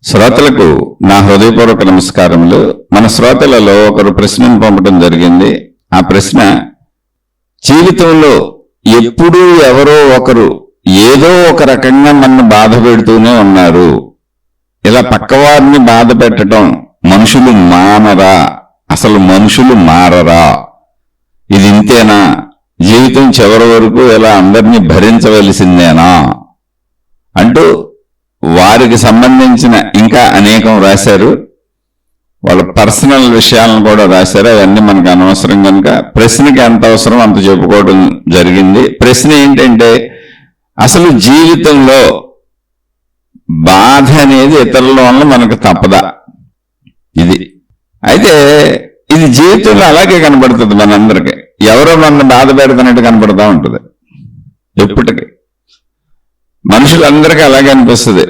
శ్రోతలకు నా హృదయపూర్వక నమస్కారములు. మన శ్రోతలలో ఒకరు ప్రశ్నను పంపడం జరిగింది. ఆ ప్రశ్న, జీవితంలో ఎప్పుడూ ఎవరో ఒకరు ఏదో ఒక రకంగా మనల్ని బాధ పెడుతూనే ఉన్నారు. ఇలా పక్కవారిని బాధ పెట్టడం మనుషులు మానరా? అసలు మనుషులు మారరా? ఇది ఇంతేనా? జీవితం చివరి వరకు ఇలా అందరినీ భరించవలసిందేనా అంటూ వారికి సంబంధించిన ఇంకా అనేకం రాశారు. వాళ్ళ పర్సనల్ విషయాలను కూడా రాశారు. అవన్నీ మనకు అనవసరం కనుక ప్రశ్నకి ఎంత అవసరం అంత చెప్పుకోవడం జరిగింది. ప్రశ్న ఏంటంటే, అసలు జీవితంలో బాధ అనేది ఇతరుల వల్ల మనకు తప్పదా? ఇది అయితే ఇది జీవితంలో అలాగే కనబడుతుంది. మనందరికీ ఎవరో మన బాధ పెడుతున్నట్టు కనబడుతూ ఉంటుంది. ఎప్పటికీ మనుషులందరికీ అలాగే అనిపిస్తుంది.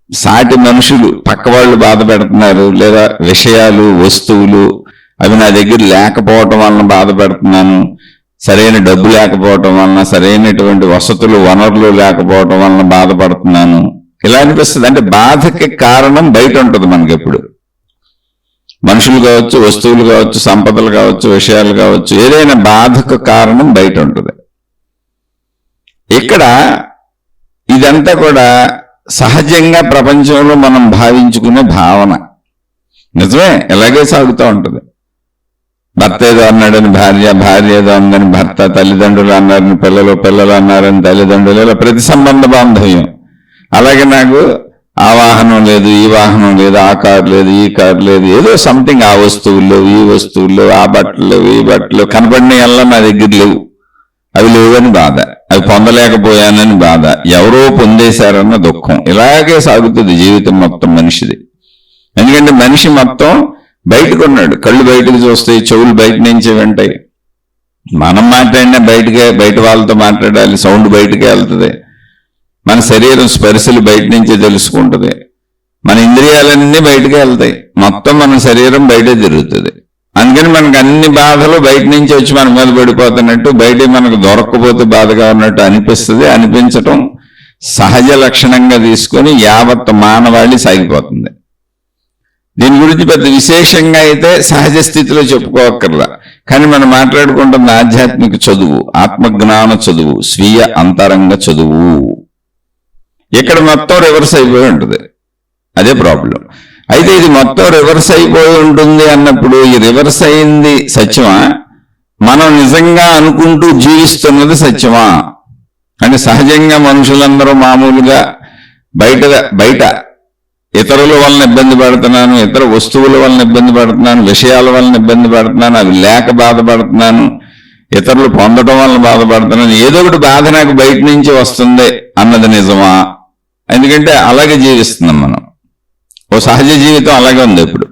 సాటి మనుషులు పక్క వాళ్ళు బాధ పెడుతున్నారు, లేదా విషయాలు, వస్తువులు అవి నా దగ్గర లేకపోవటం వలన బాధ పెడుతున్నాను, సరైన డబ్బు లేకపోవటం వలన, సరైనటువంటి వసతులు, వనరులు లేకపోవటం వలన బాధపడుతున్నాను, ఇలా అనిపిస్తుంది. అంటే బాధకి కారణం బయట ఉంటుంది. మనకి ఎప్పుడు మనుషులు కావచ్చు, వస్తువులు కావచ్చు, సంపదలు కావచ్చు, విషయాలు కావచ్చు, ఏదైనా బాధకు కారణం బయట ఉంటుంది. ఇక్కడ ఇదంతా కూడా సహజంగా ప్రపంచంలో మనం భావించుకునే భావన. నిజమే, ఎలాగే సాగుతూ ఉంటుంది. భర్త ఏదో అన్నాడని భార్య, భార్య ఏదో అందని భర్త, తల్లిదండ్రులు అన్నారని పిల్లలు, పిల్లలు అన్నారని తల్లిదండ్రులు, ఇలా ప్రతి సంబంధ బాంధవ్యం. అలాగే నాకు ఆ వాహనం లేదు, ఈ వాహనం లేదు, ఆ కారు లేదు, ఈ కారు లేదు, ఏదో సంథింగ్, ఆ వస్తువుల్లో, ఈ వస్తువుల్లో, ఆ బట్టలు, ఈ బట్టలు కనబడిన ఎలా నా దగ్గర లేవు, అవి లేవని బాధ, అవి పొందలేకపోయానని బాధ, ఎవరో పొందేశారన్న దుఃఖం. ఇలాగే సాగుతుంది జీవితం మొత్తం మనిషిది. ఎందుకంటే మనిషి మొత్తం బయటకు ఉన్నాడు. కళ్ళు బయటకు చూస్తాయి, చెవులు బయట నుంచి వింటాయి. మనం మాట్లాడినా బయట వాళ్ళతో మాట్లాడాలి, సౌండ్ బయటకే వెళ్తుంది. మన శరీరం స్పర్శలు బయట నుంచి తెలుసుకుంటుంది. మన ఇంద్రియాలన్నీ బయటకే వెళ్తాయి. మొత్తం మన శరీరం బయటే తిరుగుతుంది. అందుకని మనకు అన్ని బాధలు బయట నుంచి వచ్చి మన మీద పడిపోతున్నట్టు, బయట మనకు దొరక్కపోతే బాధగా ఉన్నట్టు అనిపిస్తుంది. అనిపించటం సహజ లక్షణంగా తీసుకొని యావత్ మానవాళి సాగిపోతుంది. దీని గురించి పెద్ద విశేషంగా అయితే సహజ స్థితిలో చెప్పుకోవక్కర్లా. కానీ మనం మాట్లాడుకుంటున్న ఆధ్యాత్మిక చదువు, ఆత్మజ్ఞాన చదువు, స్వీయ అంతరంగ చదువు, ఇక్కడ మొత్తం రివర్స్ అయిపోయి ఉంటుంది. అదే ప్రాబ్లం. అయితే ఇది మొత్తం రివర్స్ అయిపోయి ఉంటుంది అన్నప్పుడు, ఈ రివర్స్ అయింది సత్యమా? మనం నిజంగా అనుకుంటూ జీవిస్తున్నది సత్యమా? అంటే సహజంగా మనుషులందరూ మామూలుగా బయట ఇతరుల వలన ఇబ్బంది పడుతున్నాను, ఇతర వస్తువుల వలన ఇబ్బంది పడుతున్నాను, విషయాల వలన ఇబ్బంది పడుతున్నాను, అవి లేక బాధపడుతున్నాను, ఇతరులు పొందడం వలన బాధపడుతున్నాను, ఏదో ఒకటి బాధ నాకు బయట నుంచి వస్తుంది అన్నది నిజమా? ఎందుకంటే అలాగే జీవిస్తున్నాం మనం. ఓ సహజ జీవితం అలాగే ఉంది ఇప్పుడు.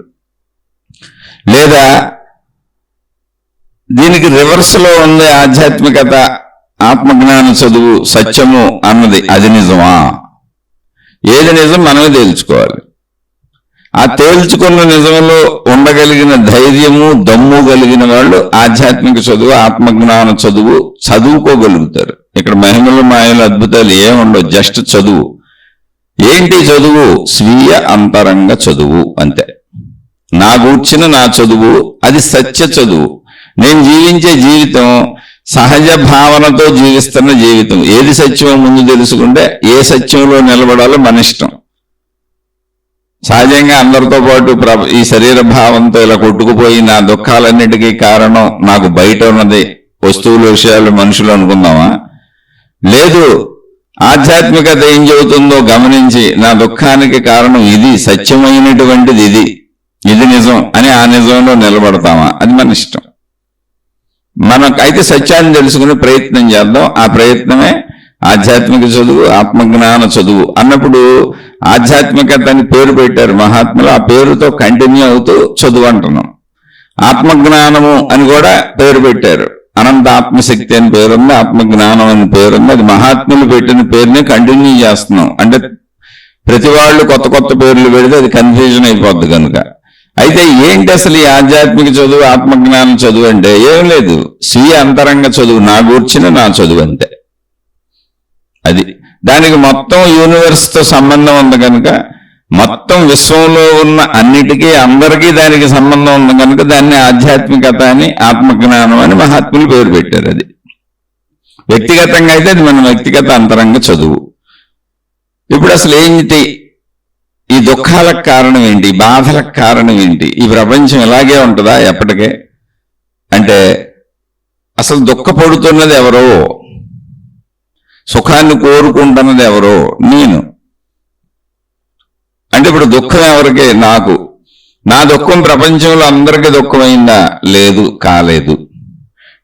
లేదా దీనికి రివర్స్లో ఉంది ఆధ్యాత్మికత, ఆత్మజ్ఞాన చదువు, సత్యము అన్నది. అది నిజమా? ఏది నిజం మనమే తేల్చుకోవాలి. ఆ తేల్చుకున్న నిజంలో ఉండగలిగిన ధైర్యము, దమ్ము కలిగిన వాళ్ళు ఆధ్యాత్మిక చదువు, ఆత్మజ్ఞాన చదువు చదువుకోగలుగుతారు. ఇక్కడ మహిమలు, మాయలు, అద్భుతాలు ఏముండవు, జస్ట్ చదువు. ఏంటి చదువు? స్వీయ అంతరంగ చదువు, అంతే. నా గూర్చిన నా చదువు, అది సత్య చదువు. నేను జీవించే జీవితం సహజ భావనతో జీవిస్తున్న జీవితం. ఏది సత్యమో ముందు తెలుసుకుంటే ఏ సత్యంలో నిలబడాలో మన ఇష్టం. సహజంగా అందరితో పాటు ఈ శరీర భావంతో ఇలా కొట్టుకుపోయి నా దుఃఖాలన్నిటికీ కారణం నాకు బయట ఉన్నది, వస్తువుల, విషయాలు, మనుషులు అనుకుందామా? లేదు, ఆధ్యాత్మికత ఏం చెబుతుందో గమనించి నా దుఃఖానికి కారణం ఇది, సత్యమైనటువంటిది ఇది నిజం అని ఆ నిజంలో నిలబడతామా? అది మన ఇష్టం. మనకైతే సత్యాన్ని తెలుసుకునే ప్రయత్నం చేద్దాం. ఆ ప్రయత్నమే ఆధ్యాత్మిక చదువు, ఆత్మజ్ఞాన చదువు. అన్నప్పుడు ఆధ్యాత్మికత అని పేరు పెట్టారు మహాత్ములు. ఆ పేరుతో కంటిన్యూ అవుతూ చదువు అంటున్నాం. ఆత్మజ్ఞానము అని కూడా పేరు పెట్టారు. అనంత ఆత్మశక్తి అని పేరుంది, ఆత్మజ్ఞానం అని పేరుంది. అది మహాత్ములు పెట్టిన పేరుని కంటిన్యూ చేస్తున్నాం. అంటే ప్రతి వాళ్ళు కొత్త కొత్త పేర్లు పెడితే అది కన్ఫ్యూజన్ అయిపోద్ది కనుక. అయితే ఏంటి అసలు ఈ ఆధ్యాత్మిక చదువు, ఆత్మజ్ఞానం చదువు అంటే? ఏం లేదు, స్వీయ అంతరంగ చదువు, నా గూర్చిన నా చదువు, అంతే. అది దానికి మొత్తం యూనివర్స్తో సంబంధం ఉంది కనుక మొత్తం విశ్వంలో ఉన్న అన్నిటికీ అందరికీ దానికి సంబంధం ఉంది కనుక దాన్ని ఆధ్యాత్మికత అని, ఆత్మజ్ఞానం అని మహాత్ములు పేరు పెట్టారు. అది వ్యక్తిగతంగా అయితే అది మన వ్యక్తిగత అంతరంగ చదువు. ఇప్పుడు అసలు ఏంటి ఈ దుఃఖాలకు కారణం ఏంటి, బాధలకు కారణం ఏంటి, ఈ ప్రపంచం ఇలాగే ఉంటుందా ఎప్పటికే అంటే అసలు దుఃఖపడుతున్నది ఎవరో, సుఖాన్ని కోరుకుంటున్నది ఎవరో, నేను. అంటే ఇప్పుడు దుఃఖం ఎవరికి? నాకు. నా దుఃఖం ప్రపంచంలో అందరికీ దుఃఖమైందా? లేదు, కాలేదు.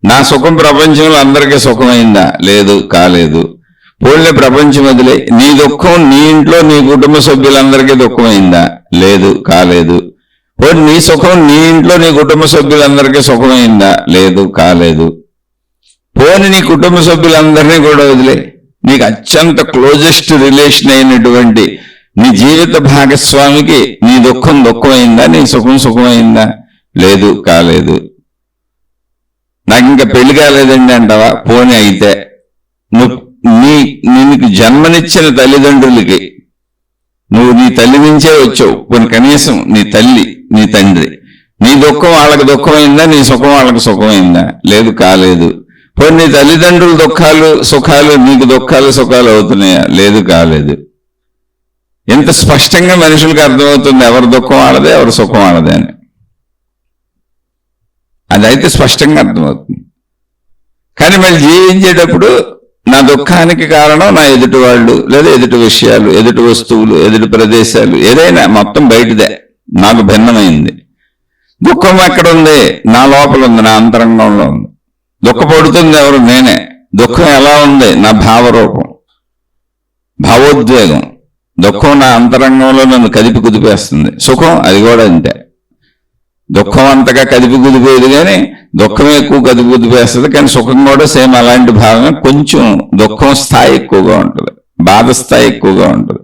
నా సుఖం ప్రపంచంలో అందరికీ సుఖమైందా? లేదు, కాలేదు. పోలే ప్రపంచం వదిలే, నీ దుఃఖం నీ ఇంట్లో నీ కుటుంబ సభ్యులందరికీ దుఃఖమైందా? లేదు, కాలేదు. పోనీ నీ సుఖం నీ ఇంట్లో నీ కుటుంబ సభ్యులందరికీ సుఖమైందా? లేదు, కాలేదు. పోని నీ కుటుంబ సభ్యులందరినీ కూడా వదిలే, నీకు అత్యంత క్లోజెస్ట్ రిలేషన్ అయినటువంటి నీ జీవిత భాగస్వామికి నీ దుఃఖం దుఃఖమైందా? నీ సుఖం సుఖమైందా? లేదు, కాలేదు. నాకు ఇంకా పెళ్లి కాలేదండి అంటావా? పోనీ అయితే నీకు జన్మనిచ్చిన తల్లిదండ్రులకి నువ్వు నీ తల్లి నుంచే వచ్చావు, పోనీ కనీసం నీ తల్లి నీ తండ్రి, నీ దుఃఖం వాళ్ళకి దుఃఖమైందా? నీ సుఖం వాళ్ళకి సుఖమైందా? లేదు, కాలేదు. పోనీ నీ తల్లిదండ్రుల దుఃఖాలు సుఖాలు నీకు దుఃఖాలు సుఖాలు అవుతున్నాయా? లేదు, కాలేదు. ఎంత స్పష్టంగా మనుషులకు అర్థమవుతుంది ఎవరి దుఃఖం వాళ్ళదే, ఎవరి సుఖం వాళ్ళదే అని. అదైతే స్పష్టంగా అర్థమవుతుంది. కానీ మళ్ళీ జీవించేటప్పుడు నా దుఃఖానికి కారణం నా ఎదుటి వాళ్ళు, లేదా ఎదుటి విషయాలు, ఎదుటి వస్తువులు, ఎదుటి ప్రదేశాలు, ఏదైనా మొత్తం బయటదే, నాకు భిన్నమైంది. దుఃఖం ఎక్కడుంది? నా లోపల ఉంది, నా అంతరంగంలో ఉంది. దుఃఖపడుతుంది ఎవరు? నేనే. దుఃఖం ఎలా ఉంది? నా భావరూపం, భావోద్వేగం. దుఃఖం నా అంతరంగంలో నన్ను కదిపి కుదిపేస్తుంది. సుఖం అది కూడా అంతే. దుఃఖం అంతగా కదిపి కుదిపేది కానీ దుఃఖం ఎక్కువ కదిపి కుదిపేస్తుంది. కానీ సుఖం కూడా సేమ్ అలాంటి భావమే, కొంచెం దుఃఖం స్థాయి ఎక్కువగా ఉంటుంది, బాధ స్థాయి ఎక్కువగా ఉంటుంది.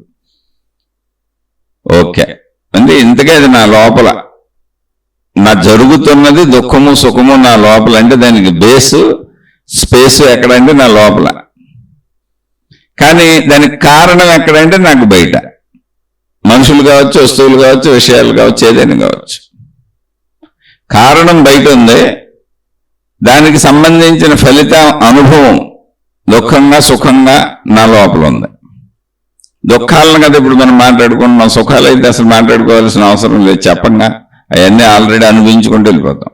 ఓకే, అంటే ఇంతకే అది నా లోపల నా జరుగుతున్నది దుఃఖము సుఖము నా లోపల. అంటే దానికి బేసు స్పేసు ఎక్కడంటే నా లోపల. కానీ దానికి కారణం ఎక్కడంటే నాకు బయట. మనుషులు కావచ్చు, వస్తువులు కావచ్చు, విషయాలు కావచ్చు, ఏదైనా కావచ్చు. కారణం బయట ఉంది, దానికి సంబంధించిన ఫలితం అనుభవం దుఃఖంగా సుఖంగా నా లోపల ఉంది. దుఃఖాలను కదా ఇప్పుడు మనం మాట్లాడుకుంటున్నాం, సుఖాలు అయితే అసలు మాట్లాడుకోవాల్సిన అవసరం లేదు, చెప్పంగా అవన్నీ ఆల్రెడీ అనుభవించుకుంటూ వెళ్ళిపోతాం.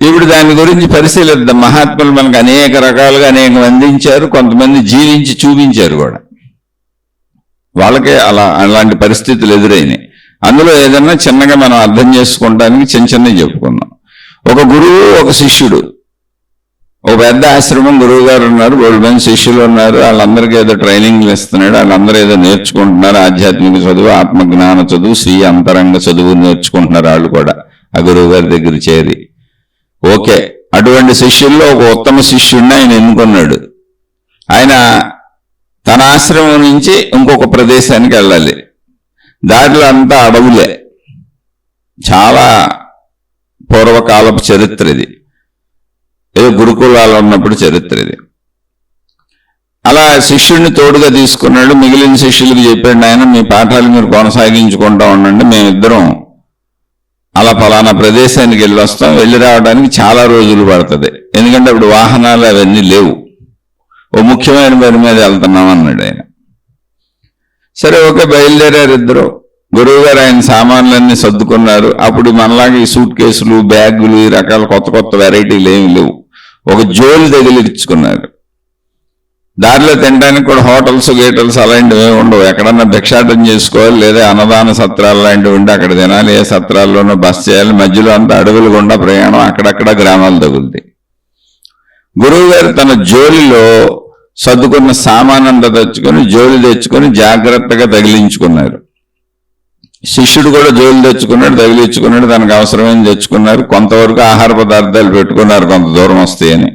ఇప్పుడు దాని గురించి పరిశీలిద్దాం. మహాత్ములు మనకు అనేక రకాలుగా అనేక అందించారు, కొంతమంది జీవించి చూపించారు కూడా. వాళ్ళకే అలాంటి పరిస్థితులు ఎదురైనాయి. అందులో ఏదన్నా చిన్నగా మనం అర్థం చేసుకోవడానికి చిన్నవి చెప్పుకుందాం. ఒక గురువు, ఒక శిష్యుడు. ఒక పెద్ద ఆశ్రమం, గురువు గారు ఉన్నారు, 2 మంది శిష్యులు ఉన్నారు. వాళ్ళందరికీ ఏదో ట్రైనింగ్లు ఇస్తున్నాడు, వాళ్ళందరూ ఏదో నేర్చుకుంటున్నారు. ఆధ్యాత్మిక చదువు, ఆత్మజ్ఞాన చదువు, స్వీయ అంతరంగ చదువు నేర్చుకుంటున్నారు వాళ్ళు కూడా ఆ గురువు గారి దగ్గర చేరి. ఓకే, అటువంటి శిష్యుల్లో ఒక ఉత్తమ శిష్యుడిని ఆయన ఎన్నుకున్నాడు. ఆయన తన ఆశ్రమం నుంచి ఇంకొక ప్రదేశానికి వెళ్ళాలి. దారిలో అంతా అడవులే, చాలా పూర్వకాలపు చరిత్ర ఇది, ఏదో గురుకులాలు ఉన్నప్పుడు చరిత్ర ఇది. అలా శిష్యుడిని తోడుగా తీసుకున్నాడు. మిగిలిన శిష్యులకు చెప్పాడు, ఆయన మీ పాఠాలు మీరు కొనసాగించుకుంటా ఉండండి, మేమిద్దరం అలా ఫలానా ప్రదేశానికి వెళ్ళి వస్తాం, వెళ్ళి రావడానికి చాలా రోజులు పడుతుంది, ఎందుకంటే అప్పుడు వాహనాలు అవన్నీ లేవు, ఓ ముఖ్యమైన పని మీద వెళ్తున్నాం అన్నాడు ఆయన. సరే, ఓకే, బయలుదేరారు ఇద్దరు. గురువు గారు ఆయన సామాన్లన్నీ సర్దుకున్నారు. అప్పుడు మనలాగా ఈ సూట్ కేసులు, బ్యాగులు, ఈ రకాల కొత్త కొత్త వెరైటీలు ఏమి లేవు. ఒక జోలి తగిలించుకున్నారు. దారిలో తినడానికి కూడా హోటల్స్ గేటల్స్ అలాంటివి ఏమి ఉండవు. ఎక్కడన్నా భిక్షాటం చేసుకోవాలి, లేదా అన్నదాన సత్రాలు లాంటివి ఉంటే అక్కడ తినాలి, ఏ సత్రాల్లోనూ బస్ చేయాలి. మధ్యలో అంతా అడవులు గుండా ప్రయాణం, అక్కడక్కడ గ్రామాలు తగులుతాయి. గురువు గారు తన జోలిలో సర్దుకున్న సామానంతా తెచ్చుకొని, జోలి తెచ్చుకొని జాగ్రత్తగా తగిలించుకున్నారు. శిష్యుడు కూడా జోలి తెచ్చుకున్నాడు, తగిలించుకున్నాడు, తనకు అవసరమైంది తెచ్చుకున్నారు. కొంతవరకు ఆహార పదార్థాలు పెట్టుకున్నారు, కొంత దూరం వస్తాయని.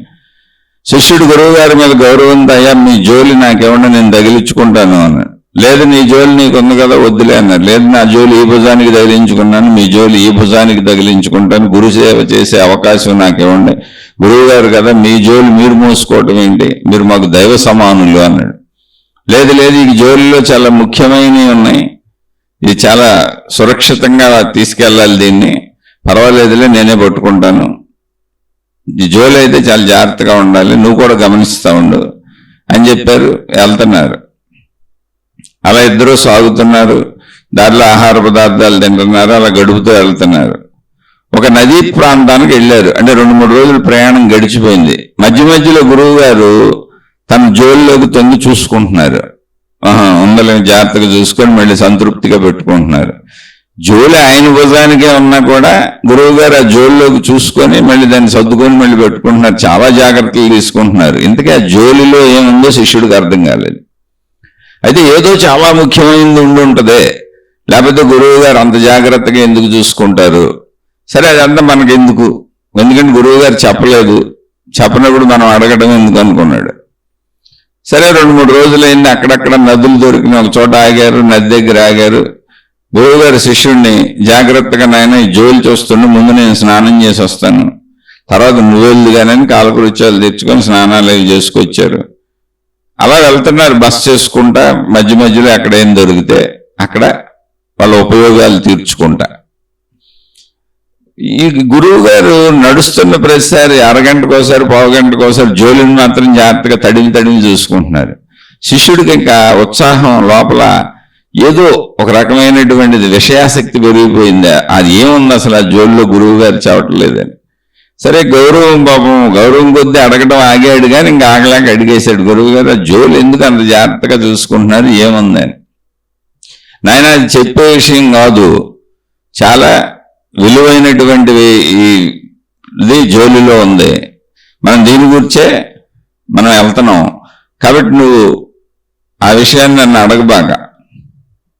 శిష్యుడు గురువు గారి మీద గౌరవంతో, అయ్యా మీ జోలి నాకేమన్నా నేను తగిలించుకుంటాను అన్నాడు. లేదు, నీ జోలి నీకు ఉంది కదా, వద్దులే అన్నారు. లేదు, నా జోలి ఈ భుజానికి తగిలించుకున్నాను, మీ జోలి ఈ భుజానికి తగిలించుకుంటాను, గురుసేవ చేసే అవకాశం నాకేమండి, గురువు గారు కదా, మీ జోలి మీరు మోసుకోవటం ఏంటి, మీరు మాకు దైవ సమానులు అన్నాడు. లేదు లేదు ఈ జోలిలో చాలా ముఖ్యమైనవి ఉన్నాయి, ఇది చాలా సురక్షితంగా తీసుకెళ్ళాలి, దీన్ని పర్వాలేదులే నేనే పట్టుకుంటాను, ఈ జోలి అయితే చాలా జాగ్రత్తగా ఉండాలి, నువ్వు కూడా గమనిస్తూ ఉండు అని చెప్పారు. వెళ్తున్నారు. అలా ఇద్దరు సాగుతున్నారు. దారిలో ఆహార పదార్థాలు తింటున్నారు. అలా గడుపుతూ వెళ్తున్నారు. ఒక నదీ ప్రాంతానికి వెళ్ళారు. అంటే 2-3 రోజులు ప్రయాణం గడిచిపోయింది. మధ్య మధ్యలో గురువు గారు తన జోలిలోకి తొంగి చూసుకుంటున్నారు. ఉందలేని జాగ్రత్తగా చూసుకొని మళ్ళీ సంతృప్తిగా పెట్టుకుంటున్నారు. జోలి ఆయన భుజానికే ఉన్నా కూడా గురువు గారు ఆ జోలిలోకి చూసుకొని మళ్ళీ దాన్ని సర్దుకొని మళ్ళీ పెట్టుకుంటున్నారు. చాలా జాగ్రత్తలు తీసుకుంటున్నారు. ఇంతకీ ఆ జోలిలో ఏముందో శిష్యుడికి అర్థం కాలేదు. అయితే ఏదో చాలా ముఖ్యమైనది ఉండి ఉంటుంది, లేకపోతే గురువు గారు అంత జాగ్రత్తగా ఎందుకు చూసుకుంటారు? సరే అదంతా మనకి ఎందుకు, ఎందుకంటే గురువు గారు చెప్పలేదు, చెప్పనప్పుడు మనం అడగడం ఎందుకు అనుకున్నాడు. సరే 2-3 రోజులైంది. అక్కడక్కడ నదులు దొరికిన ఒక చోట ఆగారు. నది దగ్గర ఆగారు. గురువు గారు శిష్యుడిని జాగ్రత్తగా, నాయన ఈ జోలి చూస్తుండే, ముందు నేను స్నానం చేసి వస్తాను, తర్వాత నువ్వెళ్ళు కానీ కాలకృత్యాలు తెచ్చుకొని స్నానాలు అవి చేసుకొచ్చారు. అలా వెళ్తున్నారు బస్ చేసుకుంటా. మధ్య మధ్యలో ఎక్కడ ఏం దొరికితే అక్కడ వాళ్ళ ఉపయోగాలు తీర్చుకుంటా. ఈ గురువు గారు నడుస్తున్న ప్రతిసారి అరగంటకోసారి, పావుగంటకోసారి జోలిని మాత్రం జాగ్రత్తగా తడివి చూసుకుంటున్నారు. శిష్యుడికి ఇంకా ఉత్సాహం లోపల ఏదో ఒక రకమైనటువంటిది విషయాసక్తి పెరిగిపోయింది. అది ఏముంది అసలు ఆ జోలిలో గురువు గారు చావట్లేదని. సరే గౌరవం కొద్దీ అడగడం ఆగాడు, కానీ ఇంకా ఆగలేక అడిగేశాడు. గురువు గారు ఆ జోలు ఎందుకు అంత జాగ్రత్తగా చూసుకుంటున్నారు, ఏముందని? నాయన అది చెప్పే విషయం కాదు, చాలా విలువైనటువంటివి ఇది జోలిలో ఉంది, మనం దీని గురించే మనం వెళ్తున్నాం, కాబట్టి నువ్వు ఆ విషయాన్ని నన్ను అడగబాక,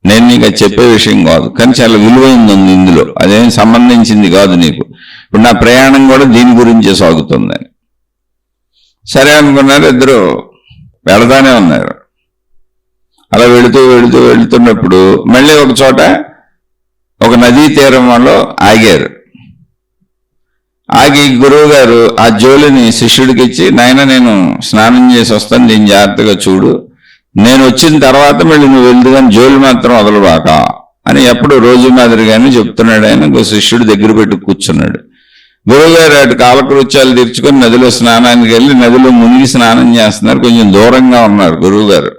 నేను నీకు అది చెప్పే విషయం కాదు, కానీ చాలా విలువైంది ఉంది ఇందులో, అదేం సంబంధించింది కాదు నీకు, ఇప్పుడు నా ప్రయాణం కూడా దీని గురించే సాగుతుందని. సరే అనుకున్నారు. ఇద్దరు వెళదానే ఉన్నారు. అలా వెళుతున్నప్పుడు మళ్ళీ ఒక చోట ఒక నదీ తీరంలో ఆగారు. ఆగి గురువు గారు ఆ జోలిని శిష్యుడికి ఇచ్చి, నాయన నేను స్నానం చేసి వస్తాను, దీన్ని జాగ్రత్తగా చూడు, నేను వచ్చిన తర్వాత మళ్ళీ నువ్వు వెళ్తూ కానీ జోలి మాత్రం వదలబాక అని ఎప్పుడు రోజు మాదిరిగానే చెప్తున్నాడు. ఆయన శిష్యుడు దగ్గర పెట్టి కూర్చున్నాడు. గురువు గారు అటు కాలకృత్యాలు తీర్చుకొని నదిలో స్నానానికి వెళ్ళి నదిలో మునిగి స్నానం చేస్తున్నారు. కొంచెం దూరంగా ఉన్నారు గురువు గారు.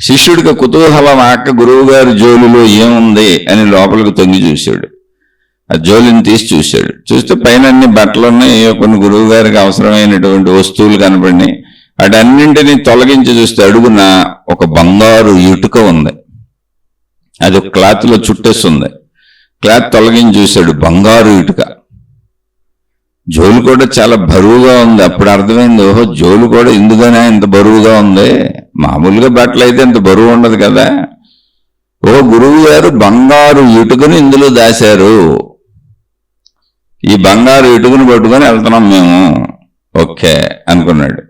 శిష్యుడికి కుతూహలం ఆక గురువు గారి జోలిలో ఏముంది అని లోపలికి తొంగి చూశాడు. ఆ జోలిని తీసి చూశాడు. చూస్తే పైన అన్ని బట్టలు ఉన్నాయి, కొన్ని గురువు గారికి అవసరమైనటువంటి వస్తువులు కనపడినాయి. వాటన్నింటినీ తొలగించి చూస్తే అడుగున ఒక బంగారు ఇటుక ఉంది. అది ఒక క్లాత్లో చుట్టేస్తుంది. క్లాత్ తొలగించి చూశాడు, బంగారు ఇటుక. జోలు కూడా చాలా బరువుగా ఉంది. అప్పుడు అర్థమైంది, ఓహో జోలు కూడా ఎందుకనే ఇంత బరువుగా ఉంది, మామూలుగా బట్టలు అయితే ఇంత బరువు ఉండదు కదా. ఓ గురువు గారు బంగారు ఇటుకను ఇందులో దాశారు, ఈ బంగారు ఇటుకను పట్టుకొని వెళ్తున్నాం మేము, ఓకే అనుకున్నాడు.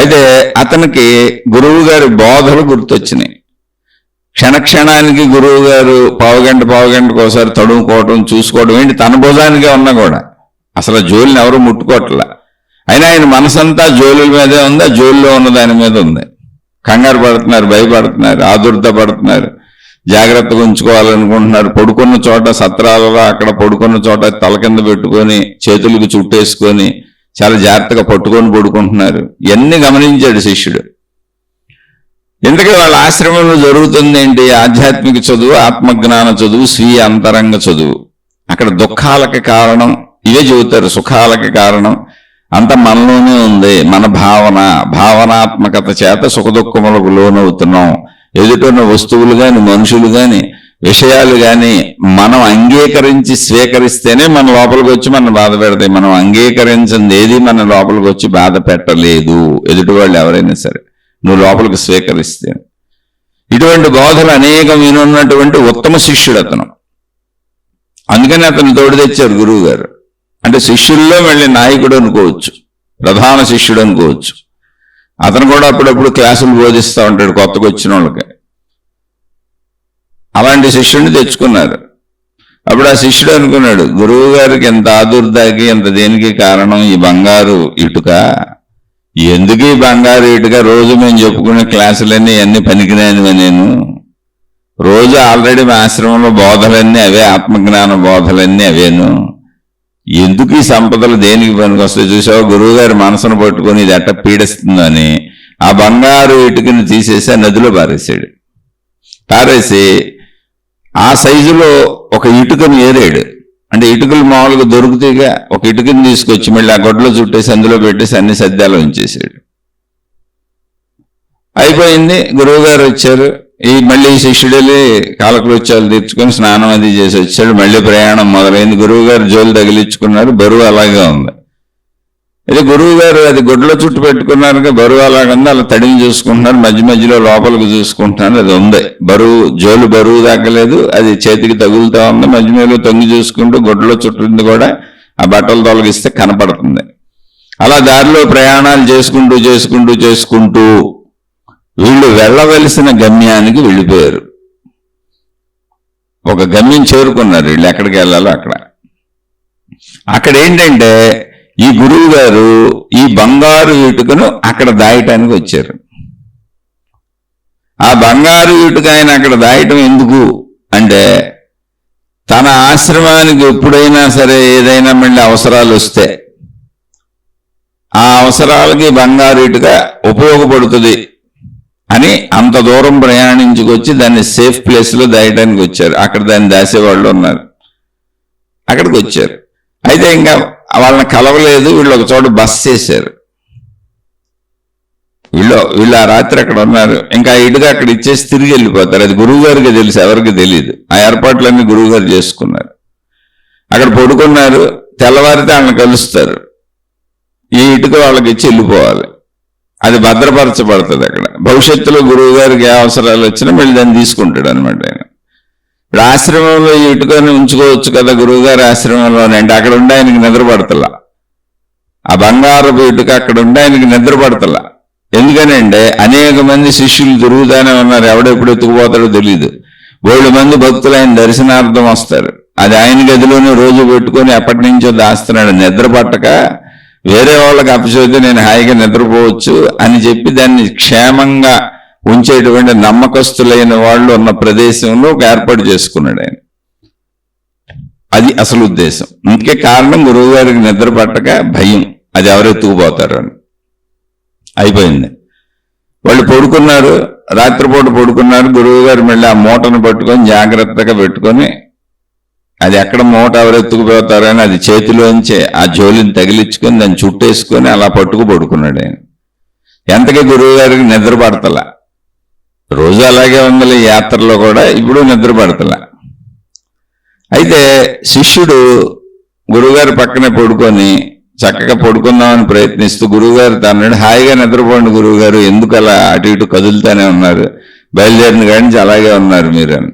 అయితే అతనికి గురువు గారి బోధలు గుర్తొచ్చినాయి. క్షణక్షణానికి గురువు గారు పావుగంటకు ఒకసారి తడుముకోవటం, చూసుకోవడం ఏంటి, తన భుజానికే ఉన్నా కూడా అసలు జోలిని ఎవరు ముట్టుకోవట్లా. అయినా ఆయన మనసంతా జోలుల మీదే ఉంది, ఆ జోలిలో ఉన్న దాని మీద ఉంది. కంగారు పడుతున్నారు, భయపడుతున్నారు, ఆదుర్ద పడుతున్నారు, జాగ్రత్తగా ఉంచుకోవాలనుకుంటున్నారు. పడుకున్న చోట సత్రాలలో అక్కడ పడుకున్న చోట తల కింద పెట్టుకొని చేతులకు చుట్టేసుకొని చాలా జాగ్రత్తగా పట్టుకొని పడుకుంటున్నారు. ఇవన్నీ గమనించాడు శిష్యుడు. ఇంతకీ వాళ్ళ ఆశ్రమంలో జరుగుతుంది ఏంటి? ఆధ్యాత్మిక చదువు, ఆత్మజ్ఞాన చదువు, స్వీయ అంతరంగ చదువు. అక్కడ దుఃఖాలకి కారణం ఇవే చెబుతారు, సుఖాలకి కారణం అంత మనలోనే ఉంది. మన భావనాత్మకత చేత సుఖదుఖములకు లోనవుతున్నాం. ఎదుటిన్న వస్తువులు కానీ, మనుషులు కానీ, విషయాలు కానీ మనం అంగీకరించి స్వీకరిస్తేనే మన లోపలికి వచ్చి మనం బాధ పెడతాయి. మనం అంగీకరించింది ఏది మన లోపలికి వచ్చి బాధ పెట్టలేదు, ఎదుటి వాళ్ళు ఎవరైనా సరే, నువ్వు లోపలికి స్వీకరిస్తే. ఇటువంటి బోధలు అనేకం వినున్నటువంటి ఉత్తమ శిష్యుడు అతను. అందుకని అతను తోడు తెచ్చారు గురువు గారు. అంటే శిష్యుల్లో మళ్ళీ నాయకుడు అనుకోవచ్చు, ప్రధాన శిష్యుడు అనుకోవచ్చు. అతను కూడా అప్పుడప్పుడు క్లాసులు బోధిస్తూ ఉంటాడు కొత్తగా వచ్చిన వాళ్ళకి. అలాంటి శిష్యుడిని తెచ్చుకున్నారు. అప్పుడు ఆ శిష్యుడు అనుకున్నాడు, గురువు గారికి ఎంత ఆదుర్దాకి ఎంత దేనికి కారణం ఈ బంగారు ఇటుక, ఎందుకు ఈ బంగారు ఇటుక రోజు మేము చెప్పుకునే క్లాసులన్నీ అన్ని పనికిరానివా నేను? రోజు ఆల్రెడీ మా ఆశ్రమంలో బోధలన్నీ అవే, ఆత్మజ్ఞాన బోధలన్నీ అవేను. ఎందుకు ఈ సంపదలు దేనికి పనికి వస్తాయి? చూసావు, గురువు గారి మనసును పట్టుకొని ఇది ఎట్ట పీడిస్తుందని ఆ బంగారు ఇటుకని తీసేసి నదిలో పారేసాడు. పారేసి ఆ సైజులో ఒక ఇటుకను ఏరాడు. అంటే ఇటుకలు మామూలుగా దొరుకుతాయిగా, ఒక ఇటుకని తీసుకొచ్చి మళ్ళీ ఆ గొడ్డలో చుట్టేసి అందులో పెట్టేసి అన్ని సద్యాలు ఉంచేసాడు. అయిపోయింది. గురువు గారు వచ్చారు. మళ్ళీ శిష్యుడెళ్ళి కాలకృత్యాలు తీర్చుకొని స్నానం అది చేసి వచ్చాడు. మళ్ళీ ప్రయాణం మొదలైంది. గురువు గారు జోలు తగిలించుకున్నారు. బరువు అలాగే ఉంది. అయితే గురువు గారు అది గొడ్డలో చుట్టు పెట్టుకున్నారుగా, బరువు అలాగే ఉంది. అలా తడిని చూసుకుంటున్నారు. మధ్య మధ్యలో లోపలికి చూసుకుంటున్నారు. అది ఉంది బరువు, జోలు బరువు తగ్గలేదు. అది చేతికి తగులుతా ఉంది. మధ్య మధ్యలో తొంగి చూసుకుంటూ గొడ్డలో చుట్టింది కూడా ఆ బట్టలు తొలగిస్తే కనపడుతుంది. అలా దారిలో ప్రయాణాలు చేసుకుంటూ వీళ్ళు వెళ్ళవలసిన గమ్యానికి వెళ్ళిపోయారు. ఒక గమ్యం చేరుకున్నారు. వీళ్ళు ఎక్కడికి వెళ్ళాలో అక్కడ ఏంటంటే ఈ గురువు గారు ఈ బంగారు ఇటుకను అక్కడ దాయటానికి వచ్చారు. ఆ బంగారు ఇటుక ఆయన అక్కడ దాయటం ఎందుకు అంటే, తన ఆశ్రమానికి ఎప్పుడైనా సరే ఏదైనా మళ్ళీ అవసరాలు వస్తే ఆ అవసరాలకి బంగారు ఇటుక ఉపయోగపడుతుంది అని అంత దూరం ప్రయాణించుకొచ్చి దాన్ని సేఫ్ ప్లేస్లో దాయడానికి వచ్చారు. అక్కడ దాన్ని దాసేవాళ్ళు ఉన్నారు. అక్కడికి వచ్చారు. అయితే ఇంకా వాళ్ళని కలవలేదు. వీళ్ళు ఒక చోట బస్ చేశారు. వీళ్ళు ఆ రాత్రి అక్కడ ఉన్నారు. ఇంకా ఇటుగా అక్కడ ఇచ్చేసి తిరిగి వెళ్ళిపోతారు. అది గురువు గారికి తెలుసు, ఎవరికి తెలియదు. ఆ ఏర్పాట్లన్నీ గురువు గారు చేసుకున్నారు. అక్కడ పడుకున్నారు. తెల్లవారితే వాళ్ళని కలుస్తారు. ఈ ఇటుక వాళ్ళకి ఇచ్చి వెళ్ళిపోవాలి. అది భద్రపరచబడుతుంది అక్కడ. భవిష్యత్తులో గురువు గారికి ఏ అవసరాలు వచ్చినా మళ్ళీ దాన్ని తీసుకుంటాడు అనమాట ఆయన. ఇప్పుడు ఆశ్రమంలో ఈ ఇటుకని ఉంచుకోవచ్చు కదా గురువు గారి ఆశ్రమంలోనే అంటే, అక్కడ ఉండి ఆయనకి నిద్రపడతలా. ఆ బంగారపు ఇటుక అక్కడ ఉండి ఆయనకి నిద్రపడతలా. ఎందుకనంటే అనేక మంది శిష్యులు తిరుగుతానే ఉన్నారు. ఎవడెప్పుడు ఎత్తుకుపోతాడో తెలియదు. 7 మంది భక్తులు ఆయన దర్శనార్థం వస్తారు. అది ఆయన గదిలోనే రోజు పెట్టుకొని ఎప్పటి నుంచో దాస్తున్నాడు. నిద్ర పట్టక వేరే వాళ్ళకి అప్పచెబితే నేను హాయిగా నిద్రపోవచ్చు అని చెప్పి దాన్ని క్షేమంగా ఉంచేటువంటి నమ్మకస్తులైన వాళ్ళు ఉన్న ప్రదేశంలో ఒక ఏర్పాటు చేసుకున్నాడు ఆయన. అది అసలు ఉద్దేశం. ఇంకే కారణం గురువు గారికి నిద్ర పట్టక భయం, అది ఎవరెత్తుకుపోతారు అని. అయిపోయింది. వాళ్ళు పడుకున్నారు. రాత్రిపూట పడుకున్నారు. గురువు గారు మళ్ళీ ఆ మూటను పట్టుకొని జాగ్రత్తగా పెట్టుకొని, అది ఎక్కడ మూట ఎవరెత్తుకుపోతారని అది చేతిలోంచే ఆ జోలిని తగిలించుకొని దాన్ని చుట్టేసుకొని అలా పడుకున్నాడు ఆయన. ఎంతకీ గురువు గారికి నిద్ర పడతలా. రోజు అలాగే ఉందలే యాత్రలో కూడా, ఇప్పుడు నిద్ర పడతలా. అయితే శిష్యుడు గురువుగారి పక్కనే పడుకొని చక్కగా పడుకుందామని ప్రయత్నిస్తూ గురువుగారు తన్నాడు, హాయిగా నిద్రపోండి గురువుగారు, ఎందుకు అలా అటు ఇటు కదులుతానే ఉన్నారు, బయలుదేరిన కాడి నుంచి అలాగే ఉన్నారు మీరు అని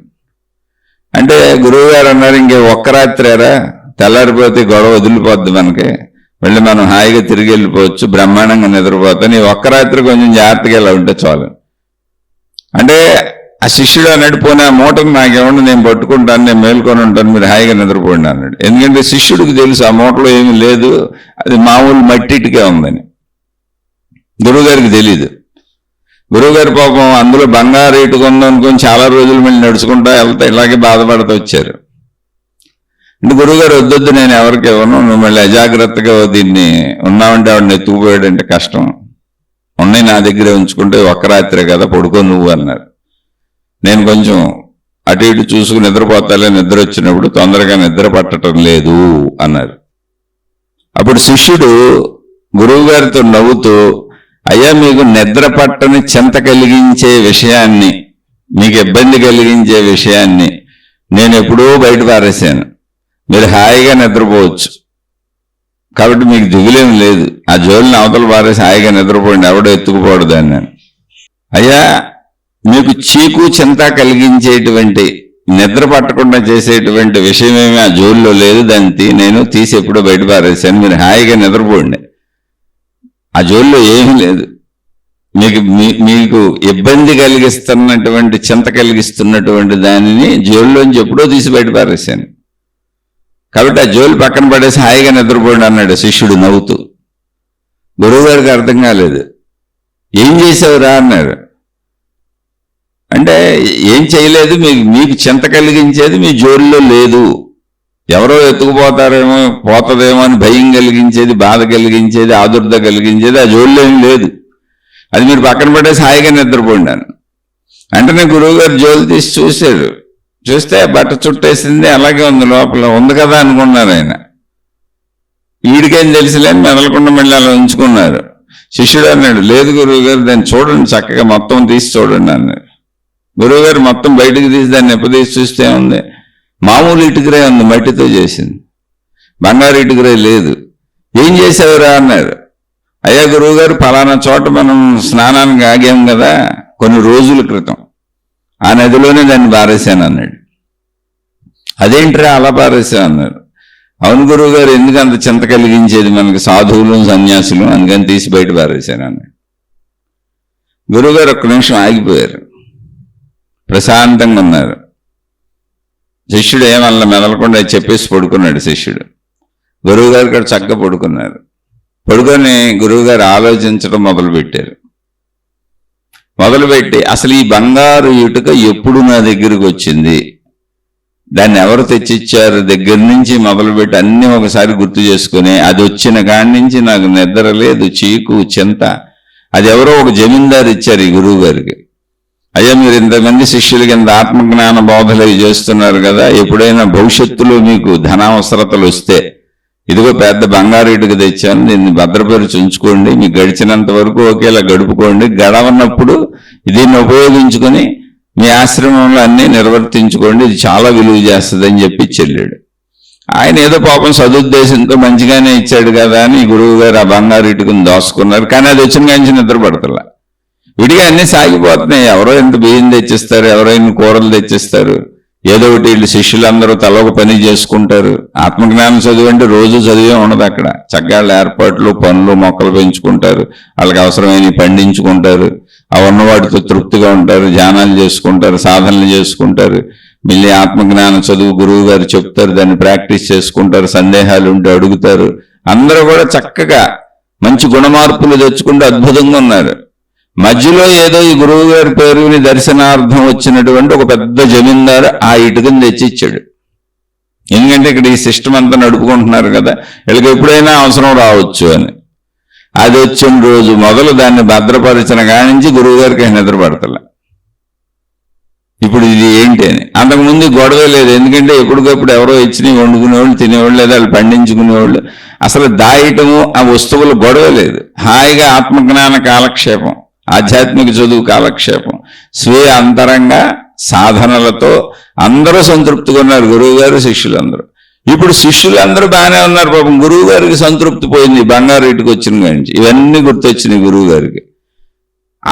అంటే, గురువుగారు అన్నారు, ఇంకే ఒక్క రాత్రేరా, తెల్లారిపోతే గొడవ వదిలిపోద్ది మనకి, మళ్ళీ మనం హాయిగా తిరిగి వెళ్ళిపోవచ్చు, బ్రహ్మాండంగా నిద్రపోతాను, ఈ ఒక్క రాత్రి కొంచెం జాగ్రత్తగా ఇలా ఉంటే చాలు అంటే. ఆ శిష్యుడు అన్నాడు, పోనీ ఆ మూటను నాకేమన్నా నేను పట్టుకుంటాను, నేను మేల్కొని ఉంటాను, మీరు హాయిగా నిద్రపోండి అన్నాడు. ఎందుకంటే శిష్యుడికి తెలుసు ఆ మూటలో ఏమీ లేదు, అది మామూలు మట్టి ఇటుకే ఉందని. గురువుగారికి తెలీదు. గురువుగారి పాపం అందులో బంగారు ఇటుక ఉందనుకొని చాలా రోజులు మళ్ళీ నడుచుకుంటా వెళ్తా ఇలాగే బాధపడుతూ వచ్చారు. అంటే గురువుగారు వద్దొద్దు, నేను ఎవరికి ఇవ్వను, నువ్వు మళ్ళీ అజాగ్రత్తగా దీన్ని ఉన్నామంటే ఆవిడని ఎత్తుకుపోయాడంటే కష్టం, ఉన్నాయి నా దగ్గరే ఉంచుకుంటే ఒక్క రాత్రే కదా, పడుకో నువ్వు అన్నారు. నేను కొంచెం అటు ఇటు చూసుకుని నిద్రపోతాలే, నిద్ర వచ్చినప్పుడు తొందరగా నిద్ర పట్టడం లేదు అన్నారు. అప్పుడు శిష్యుడు గురువు గారితో నవ్వుతూ, అయ్యా మీకు నిద్ర పట్టని చింత కలిగించే విషయాన్ని, మీకు ఇబ్బంది కలిగించే విషయాన్ని నేను ఎప్పుడూ బయట పారేశాను, మీరు హాయిగా నిద్రపోవచ్చు, కాబట్టి మీకు దిగులేం లేదు, ఆ జోలిని అవతల పారేసి హాయిగా నిద్రపోండి, ఎవడో ఎత్తుకుపోడు దాన్ని నేను. అయ్యా మీకు చీకు చింత కలిగించేటువంటి నిద్ర పట్టకుండా చేసేటువంటి విషయమేమి ఆ జోలిలో లేదు, దాన్ని నేను తీసి ఎప్పుడో బయట పారేశాను, మీరు హాయిగా నిద్రపోండి, ఆ జోలిలో ఏమీ లేదు, మీకు ఇబ్బంది కలిగిస్తున్నటువంటి చింత కలిగిస్తున్నటువంటి దానిని జోలిలోంచి ఎప్పుడో తీసి బయట పారేశాను, కాబట్టి ఆ జోలి పక్కన పడేసి హాయిగా నిద్రపోండి అన్నాడు శిష్యుడు నవ్వుతూ. గురువు గారికి అర్థం కాలేదు. ఏం చేసావురా అన్నారు. అంటే ఏం చేయలేదు, మీకు చింత కలిగించేది మీ జోలిలో లేదు. ఎవరో ఎత్తుకుపోతారేమో, పోతుందేమో అని భయం కలిగించేది, బాధ కలిగించేది, ఆదుర్ద కలిగించేది ఆ జోలిలో ఏం లేదు. అది మీరు పక్కన పెట్టేసి హాయిగా నిద్రపోయినాను. వెంటనే గురువు గారు జోలు తీసి చూశారు. చూస్తే బట్ట చుట్టేసింది, అలాగే ఉంది, లోపల ఉంది కదా అనుకున్నారు ఆయన. వీడికేం తెలిసిలేని మెదలకుండా మళ్ళీ అలా ఉంచుకున్నారు. శిష్యుడు అన్నాడు, లేదు గురువు గారు, దాన్ని చూడండి, చక్కగా మొత్తం తీసి చూడండి అన్నాడు. గురువు గారు మొత్తం బయటకు తీసి దాన్ని ఎప్పదీసి చూస్తే ఉంది, మామూలు ఇటుకరే ఉంది, మట్టితో చేసింది, బంగారు ఇటుకరే లేదు. ఏం చేసావురా అన్నారు. అయ్యా గురువు గారు, ఫలానా చోట మనం స్నానానికి ఆగాం కదా కొన్ని రోజుల క్రితం, ఆ నదిలోనే దాన్ని పారేశాను అన్నాడు. అదేంట్రా అలా పారేశాను అన్నారు. అవును గురువు గారు, ఎందుకు అంత చింత కలిగించేది మనకి సాధువులు సన్యాసులు, అందుకని తీసి బయట పారేశాను అన్నాడు. గురువుగారు ఒక్క నిమిషం ఆగిపోయారు, ప్రశాంతంగా ఉన్నారు. శిష్యుడు ఏమల్లా మెదలకుండా చెప్పేసి పడుకున్నాడు. శిష్యుడు గురువు గారు కూడా చక్కగా పడుకున్నారు. పడుకొని గురువుగారు ఆలోచించడం మొదలుపెట్టారు. మొదలుపెట్టి అసలు ఈ బంగారు ఇటుక ఎప్పుడు నా దగ్గరికి వచ్చింది, దాన్ని ఎవరు తెచ్చిచ్చారు దగ్గర నుంచి మొదలుపెట్టి అన్నీ ఒకసారి గుర్తు చేసుకుని, అది వచ్చిన కాడి నుంచి నాకు నిద్ర లేదు, చీకు చింత. అది ఎవరో ఒక జమీందారు ఇచ్చారు ఈ గురువు గారికి. అయ్యా మీరు ఇంతమంది శిష్యులకి ఇంత ఆత్మజ్ఞాన బోధలు చేస్తున్నారు కదా, ఎప్పుడైనా భవిష్యత్తులో మీకు ధనావసరతలు వస్తే ఇదిగో పెద్ద బంగారు ఇటుక తెచ్చాను, దీన్ని భద్రపరిచి ఉంచుకోండి, మీకు గడిచినంత వరకు ఒకేలా గడుపుకోండి, గడవన్నప్పుడు దీన్ని ఉపయోగించుకొని మీ ఆశ్రమంలో అన్నీ నిర్వర్తించుకోండి, ఇది చాలా విలువ చేస్తుందని చెప్పి చెల్లాడు. ఆయన ఏదో పాపం సదుద్దేశంతో మంచిగానే ఇచ్చాడు కదా అని గురువు గారు ఆ బంగారు ఇటుకను దోసుకున్నారు. కానీ అది వచ్చిన కాంచి నిద్ర పడతలా, విడిగా అన్నీ సాగిపోతున్నాయి. ఎవరో ఇంత బియ్యం తెచ్చిస్తారు, ఎవరో ఇన్ని కూరలు తెచ్చిస్తారు, ఏదో ఒకటి వీళ్ళు శిష్యులందరూ తల ఒక పని చేసుకుంటారు. ఆత్మజ్ఞానం చదువు అంటే రోజు చదివే ఉండదు. అక్కడ చక్కగా ఏర్పాట్లు, పనులు, మొక్కలు పెంచుకుంటారు, వాళ్ళకి అవసరమైన పండించుకుంటారు, ఆ ఉన్న వాటితో తృప్తిగా ఉంటారు, ధ్యానాలు చేసుకుంటారు, సాధనలు చేసుకుంటారు. మళ్ళీ ఆత్మజ్ఞానం చదువు గురువు గారు చెప్తారు, దాన్ని ప్రాక్టీస్ చేసుకుంటారు, సందేహాలు ఉంటే అడుగుతారు. అందరూ కూడా చక్కగా మంచి గుణమార్పులు తెచ్చుకుంటూ అద్భుతంగా ఉన్నారు. మధ్యలో ఏదో ఈ గురువు గారి పేరుని దర్శనార్థం వచ్చినటువంటి ఒక పెద్ద జమీందారు ఆ ఇటుకని తెచ్చిచ్చాడు. ఎందుకంటే ఇక్కడ ఈ సిస్టమ్ అంతా నడుపుకుంటున్నారు కదా, వీళ్ళకి ఎప్పుడైనా అవసరం రావచ్చు అని. అది వచ్చిన రోజు మొదలు దాన్ని భద్రపరిచిన కానించి గురువు గారికి నిద్రపడతలే. ఇప్పుడు ఇది ఏంటి అని. అంతకుముందు గొడవ లేదు, ఎందుకంటే ఎప్పటికప్పుడు ఎవరో ఇచ్చినవి వండుకునేవాళ్ళు, తినేవాళ్ళు, లేదా వాళ్ళు పండించుకునేవాళ్ళు. అసలు దాయటము ఆ వస్తువులు గొడవ లేదు. హాయిగా ఆత్మజ్ఞాన కాలక్షేపం, ఆధ్యాత్మిక చదువు కాలక్షేపం, స్వీయ అంతరంగ సాధనలతో అందరూ సంతృప్తిగా ఉన్నారు గురువు గారు, శిష్యులందరూ. ఇప్పుడు శిష్యులందరూ బాగానే ఉన్నారు. పాపం గురువు గారికి సంతృప్తి పోయింది, బంగారు ఇటుకు వచ్చిన గురించి ఇవన్నీ గుర్తొచ్చినాయి గురువు గారికి.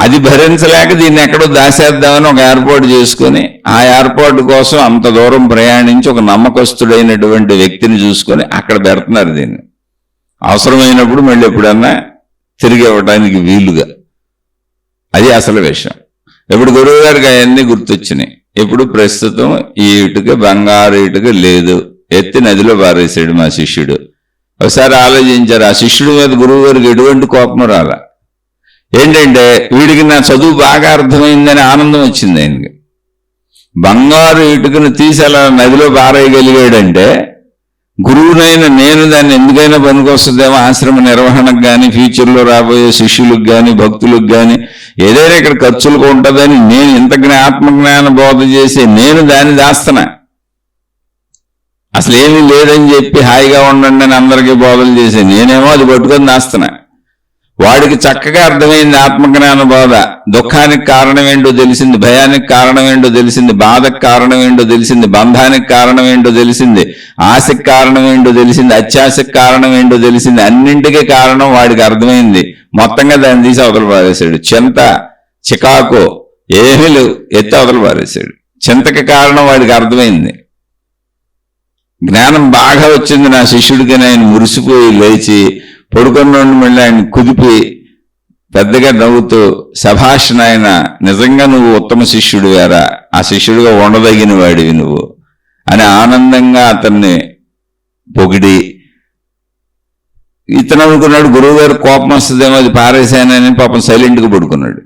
అది భరించలేక దీన్ని ఎక్కడో దాసేద్దామని ఒక ఏర్పాటు చేసుకొని, ఆ ఏర్పాటు కోసం అంత దూరం ప్రయాణించి ఒక నమ్మకస్తుడైనటువంటి వ్యక్తిని చూసుకొని అక్కడ పెడుతున్నారు దీన్ని. అవసరమైనప్పుడు మళ్ళీ ఎప్పుడన్నా తిరిగి ఇవ్వడానికి వీలుగా. అది అసలు విషయం. ఇప్పుడు గురువు గారికి అవన్నీ గుర్తొచ్చినాయి. ఇప్పుడు ప్రస్తుతం ఈ ఇటుక బంగారు ఇటుక లేదు, ఎత్తి నదిలో పారేశాడు మా శిష్యుడు. ఒకసారి ఆలోచించారు, ఆ శిష్యుడి మీద గురువు గారికి ఎటువంటి కోపం రాలా. ఏంటంటే వీడికి నా చదువు బాగా అర్థమైందని ఆనందం వచ్చింది ఆయనకి. బంగారు ఇటుకను తీసి అలా నదిలో పారేయగలిగాడంటే గురువునైన నేను దాన్ని ఎందుకైనా పనికొస్తుందేమో ఆశ్రమ నిర్వహణకు కానీ, ఫ్యూచర్లో రాబోయే శిష్యులకు కానీ, భక్తులకు కానీ ఏదైనా ఇక్కడ ఖర్చులకు ఉంటుందని నేను ఇంత ఆత్మజ్ఞాన బోధ చేసి నేను దాన్ని దాస్తున్నా. అసలు ఏమీ లేదని చెప్పి హాయిగా ఉండండి అని అందరికీ బోధలు చేసి నేనేమో అది పట్టుకొని దాస్తున్నా. వాడికి చక్కగా అర్థమైంది ఆత్మజ్ఞాన బోధ. దుఃఖానికి కారణం ఏంటో తెలిసింది, భయానికి కారణం ఏంటో తెలిసింది, బాధకు కారణం ఏంటో తెలిసింది, బంధానికి కారణం ఏంటో తెలిసింది, ఆశకి కారణం ఏంటో తెలిసింది, అత్యాశకి కారణం ఏంటో తెలిసింది. అన్నింటికీ కారణం వాడికి అర్థమైంది. మొత్తంగా దాన్ని తీసి అవతల పారేశాడు. చింత, చికాకు ఏమీ లేవు, ఎత్తి అవతల పారేశాడు. చింతకి కారణం వాడికి అర్థమైంది. జ్ఞానం బాగా వచ్చింది నా శిష్యుడికి. ఆయన మురిసిపోయి లేచి పడుకున్న మళ్ళీ ఆయన కుదిపి పెద్దగా నవ్వుతూ, శభాష్ నాయన, నిజంగా నువ్వు ఉత్తమ శిష్యుడు వేరా, ఆ శిష్యుడిగా ఉండదగిన వాడివి నువ్వు అని ఆనందంగా అతన్ని పొగిడి ఇతను అనుకున్నాడు గురువు గారు కోపం వస్తుందేమో అది పారేశానని పాపం సైలెంట్గా పడుకున్నాడు.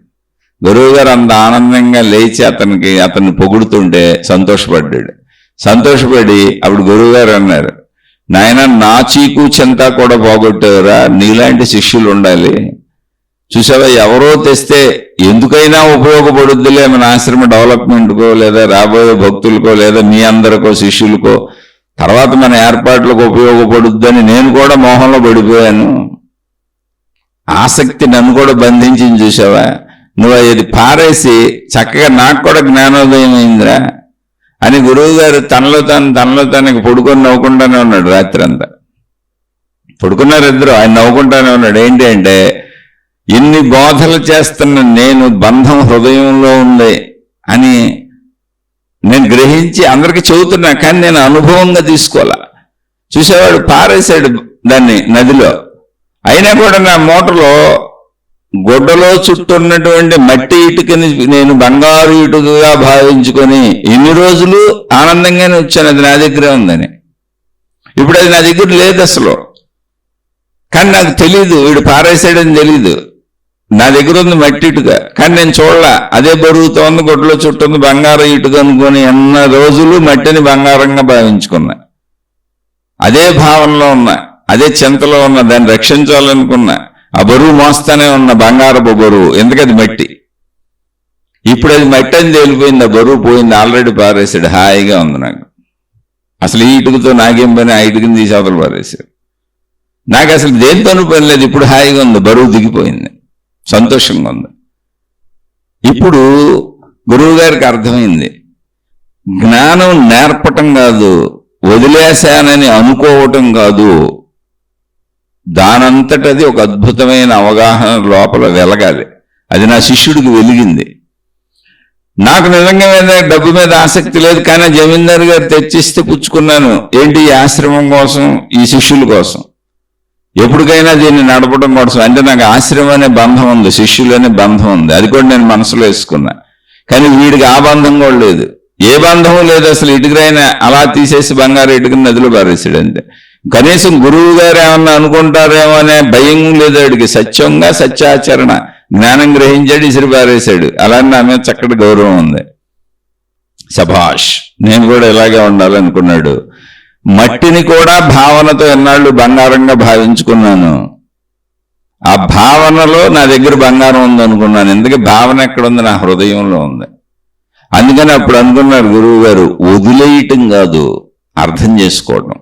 గురువు గారు అంత ఆనందంగా లేచి అతన్ని పొగుడుతుంటే సంతోషపడ్డాడు. సంతోషపడి అప్పుడు గురువు గారు అన్నారు, నాయన నా చీకు చింత కూడా పోగొట్టారా, నీలాంటి శిష్యులు ఉండాలి. చూసావా, ఎవరో తెస్తే ఎందుకైనా ఉపయోగపడుద్దిలే మన ఆశ్రమ డెవలప్మెంట్కో లేదా రాబోయే భక్తులకో లేదా మీ అందరికో శిష్యులకో తర్వాత మన ఏర్పాట్లకు ఉపయోగపడుద్దని నేను కూడా మోహంలో పడిపోయాను. ఆసక్తి నన్ను కూడా బంధించింది. చూసావా, నువ్వు అది పారేసి చక్కగా నాకు కూడా జ్ఞానోదయం అయిందిరా అని గురువు గారు తనలో తనకి పడుకొని నవ్వుకుంటానే ఉన్నాడు. రాత్రి అంతా పడుకున్నారు ఇద్దరు. ఆయన నవ్వుకుంటానే ఉన్నాడు. ఏంటి అంటే, ఇన్ని బోధలు చేస్తున్న నేను బంధం హృదయంలో ఉంది అని నేను గ్రహించి అందరికీ చెబుతున్నా, కానీ నేను అనుభవంగా తీసుకోవాలా. చూసేవాడు పారేశాడు దాన్ని నదిలో, అయినా కూడా నా మోటలో గొడ్డలో చుట్టున్నటువంటి మట్టి ఇటుకని నేను బంగారు ఇటుకగా భావించుకొని ఇన్ని రోజులు ఆనందంగానే వచ్చాను, అది నా దగ్గరే ఉందని. ఇప్పుడు అది నా దగ్గర లేదు అసలు. కానీ నాకు తెలీదు, వీడు పారేసాడని తెలీదు. నా దగ్గర ఉంది మట్టి ఇటుక, కానీ నేను చూడలా. అదే బరువుతో ఉంది, గొడ్డలో చుట్టుంది బంగారు ఇటుక అనుకొని ఎన్న రోజులు మట్టిని బంగారంగా భావించుకున్నా. అదే భావనలో ఉన్నా, అదే చింతలో ఉన్నా, దాన్ని రక్షించాలనుకున్నా. ఆ బరువు మోస్తానే ఉన్న బంగారపు బరువు, ఎందుకది మట్టి. ఇప్పుడు అది మట్టి అని తేలిపోయింది, ఆ బరువు పోయింది, ఆల్రెడీ పారేసాడు. హాయిగా ఉంది నాకు. అసలు ఈ ఇటుకతో నాకేం పని, ఆ ఇటుకని తీసి అవతల పారేసాడు. నాకు అసలు దేనితోనూ పని లేదు. ఇప్పుడు హాయిగా ఉంది, బరువు దిగిపోయింది, సంతోషంగా ఉంది. ఇప్పుడు గురువు గారికి అర్థమైంది, జ్ఞానం నేర్పటం కాదు, వదిలేశానని అనుకోవటం కాదు, దానంతటది ఒక అద్భుతమైన అవగాహన లోపల వెలగాలి. అది నా శిష్యుడికి వెలిగింది. నాకు నిజంగా డబ్బు మీద ఆసక్తి లేదు, కానీ జమీందారు గారు తెచ్చిస్తే పుచ్చుకున్నాను. ఏంటి, ఈ ఆశ్రమం కోసం, ఈ శిష్యుల కోసం, ఎప్పటికైనా దీన్ని నడపడం కోసం. అంటే నాకు ఆశ్రమం అనే బంధం ఉంది, శిష్యులు అనే బంధం ఉంది, అది కూడా నేను మనసులో వేసుకున్నా. కానీ వీడికి ఆ బంధం కూడా లేదు, ఏ బంధము లేదు అసలు. ఇటుకరైనా అలా తీసేసి బంగారు ఇటుకని నదిలో పారేసాడు అంతే. కనీసం గురువు గారు ఏమన్నా అనుకుంటారేమో అనే భయం లేదు వాడికి. సత్యంగా సత్యాచరణ జ్ఞానం గ్రహించాడు, ఇసిరి పారేశాడు. అలానే నా మీద చక్కటి గౌరవం ఉంది. సభాష్, నేను కూడా ఇలాగే ఉండాలనుకున్నాడు. మట్టిని కూడా భావనతో ఎన్నాళ్ళు బంగారంగా భావించుకున్నాను. ఆ భావనలో నా దగ్గర బంగారం ఉందనుకున్నాను. ఎందుకంటే భావన ఎక్కడుంది, నా హృదయంలో ఉంది. అందుకని అప్పుడు అనుకున్నారు గురువు గారు, వదిలేయటం కాదు, అర్థం చేసుకోవటం,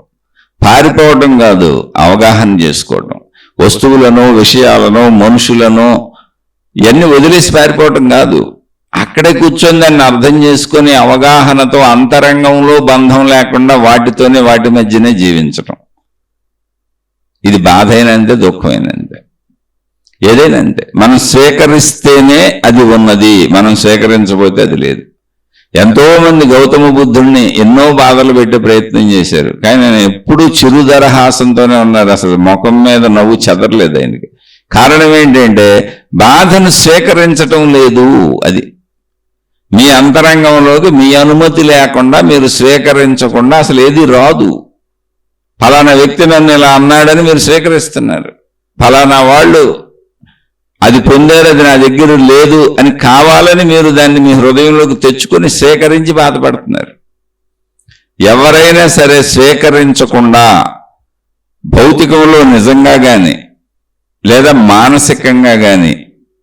పారిపోవటం కాదు, అవగాహన చేసుకోవటం. వస్తువులను, విషయాలను, మనుషులను ఇవన్నీ వదిలేసి పారిపోవటం కాదు, అక్కడే కూర్చొని దాన్ని అర్థం చేసుకొని అవగాహనతో అంతరంగంలో బంధం లేకుండా వాటితోనే, వాటి మధ్యనే జీవించటం. ఇది బాధ అయినంతే, దుఃఖమైనంతే, ఏదైనా అంతే. మనం స్వీకరిస్తేనే అది ఉన్నది, మనం స్వీకరించబోతే అది లేదు. ఎంతో మంది గౌతమ బుద్ధుడిని ఎన్నో బాధలు పెట్టే ప్రయత్నం చేశారు, కానీ ఆయన ఎప్పుడూ చిరుదరహాసంతోనే ఉన్నారు. అసలు ముఖం మీద నవ్వు చెదరలేదు ఆయనకి. కారణం ఏంటంటే బాధను స్వీకరించటం లేదు. అది మీ అంతరంగంలోకి మీ అనుమతి లేకుండా, మీరు స్వీకరించకుండా అసలు ఏది రాదు. ఫలానా వ్యక్తి నన్ను ఇలా అన్నాడని మీరు స్వీకరిస్తున్నారు. ఫలానా వాళ్ళు అది పొందారు, అది నా దగ్గర లేదు అని కావాలని మీరు దాన్ని మీ హృదయంలోకి తెచ్చుకొని స్వీకరించి బాధపడుతున్నారు. ఎవరైనా సరే స్వీకరించకుండా భౌతికంలో నిజంగా కానీ లేదా మానసికంగా కానీ,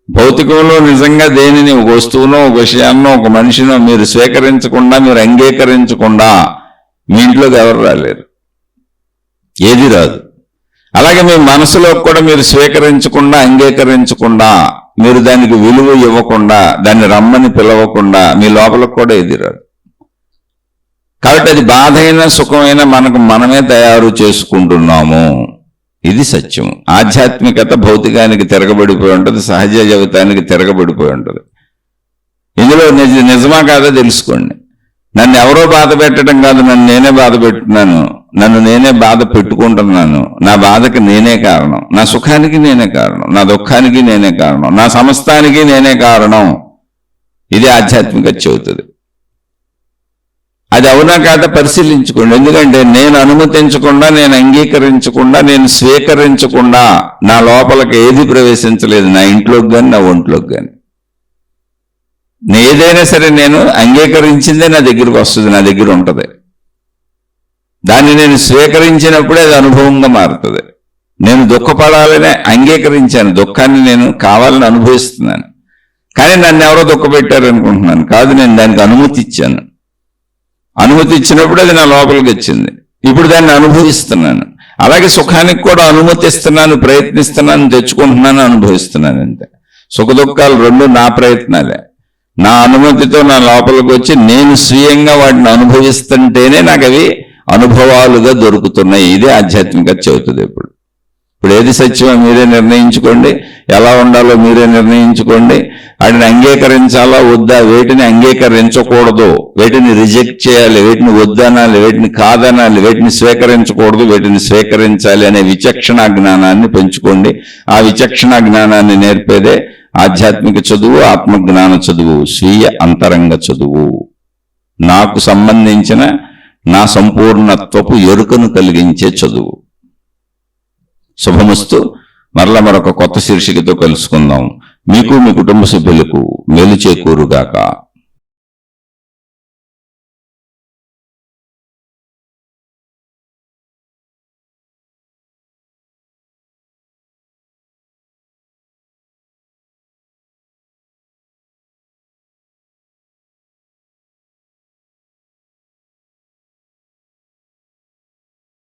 భౌతికంలో నిజంగా దేనిని, ఒక వస్తువునో, ఒక విషయాన్నో, ఒక మనిషినో మీరు స్వీకరించకుండా, మీరు అంగీకరించకుండా మీ ఇంట్లోకి ఎవరు రాలేరు, ఏది రాదు. అలాగే మీ మనసులో కూడా మీరు స్వీకరించకుండా, అంగీకరించకుండా, మీరు దానికి విలువ ఇవ్వకుండా, దాన్ని రమ్మని పిలవకుండా మీ లోపలకు కూడా ఏది రాదు. కాబట్టి అది బాధ అయినా సుఖమైనా మనకు మనమే తయారు చేసుకుంటున్నాము. ఇది సత్యం. ఆధ్యాత్మికత భౌతికానికి తిరగబడిపోయి ఉంటుంది, సహజ జీవితానికి తిరగబడిపోయి ఉంటుంది. ఇందులో నిజమా కాదో తెలుసుకోండి. నన్ను ఎవరో బాధ పెట్టడం కాదు, నన్ను నేనే బాధ పెట్టున్నాను, నన్ను నేనే బాధ పెట్టుకుంటున్నాను. నా బాధకి నేనే కారణం, నా సుఖానికి నేనే కారణం, నా దుఃఖానికి నేనే కారణం, నా సమస్తానికి నేనే కారణం. ఇది ఆధ్యాత్మికత చెబుతుంది. అది అవునా కాదా పరిశీలించుకోండి. ఎందుకంటే నేను అనుమతించకుండా, నేను అంగీకరించకుండా, నేను స్వీకరించకుండా నా లోపలికి ఏది ప్రవేశించలేదు, నా ఇంట్లోకి కానీ నా ఒంట్లోకి కానీ. ఏదైనా సరే నేను అంగీకరించిందే నా దగ్గరికి వస్తుంది, నా దగ్గర ఉంటుంది. దాన్ని నేను స్వీకరించినప్పుడే అది అనుభవంగా మారుతుంది. నేను దుఃఖపడాలనే అంగీకరించాను, దుఃఖాన్ని నేను కావాలని అనుభవిస్తున్నాను. కానీ నన్ను ఎవరో దుఃఖపెట్టారు అనుకుంటున్నాను. కాదు, నేను దానికి అనుమతి ఇచ్చాను. అనుమతి ఇచ్చినప్పుడు అది నా లోపలికి వచ్చింది. ఇప్పుడు దాన్ని అనుభవిస్తున్నాను. అలాగే సుఖానికి కూడా అనుమతిస్తున్నాను, ప్రయత్నిస్తున్నాను, తెచ్చుకుంటున్నాను, అనుభవిస్తున్నాను. అంతే. సుఖ దుఃఖాలు రెండు నా ప్రయత్నాలే. నా అనుమతితో నా లోపలికి వచ్చి నేను స్వీయంగా వాటిని అనుభవిస్తుంటేనే నాకు అవి అనుభవాలుగా దొరుకుతున్నాయి. ఇదే ఆధ్యాత్మికత చెబుతుంది. ఇప్పుడు ఏది సత్యమో మీరే నిర్ణయించుకోండి, ఎలా ఉండాలో మీరే నిర్ణయించుకోండి. వాటిని అంగీకరించాలా వద్దా, వేటిని అంగీకరించకూడదు, వేటిని రిజెక్ట్ చేయాలి, వేటిని వద్దనాలి, వేటిని కాదనాలి, వేటిని స్వీకరించకూడదు, వేటిని స్వీకరించాలి అనే విచక్షణ జ్ఞానాన్ని పెంచుకోండి. ఆ విచక్షణ జ్ఞానాన్ని నేర్పేదే ఆధ్యాత్మిక చదువు, ఆత్మజ్ఞాన చదువు, స్వీయ అంతరంగ చదువు. నాకు సంబంధించిన నా సంపూర్ణత్వపు ఎరుకను కలిగించే చదువు. శుభమస్తు. మరలా మరొక కొత్త శీర్షికతో కలుసుకుందాం. మీకు మీ కుటుంబ సభ్యులకు మేలు చేకూరుగాక.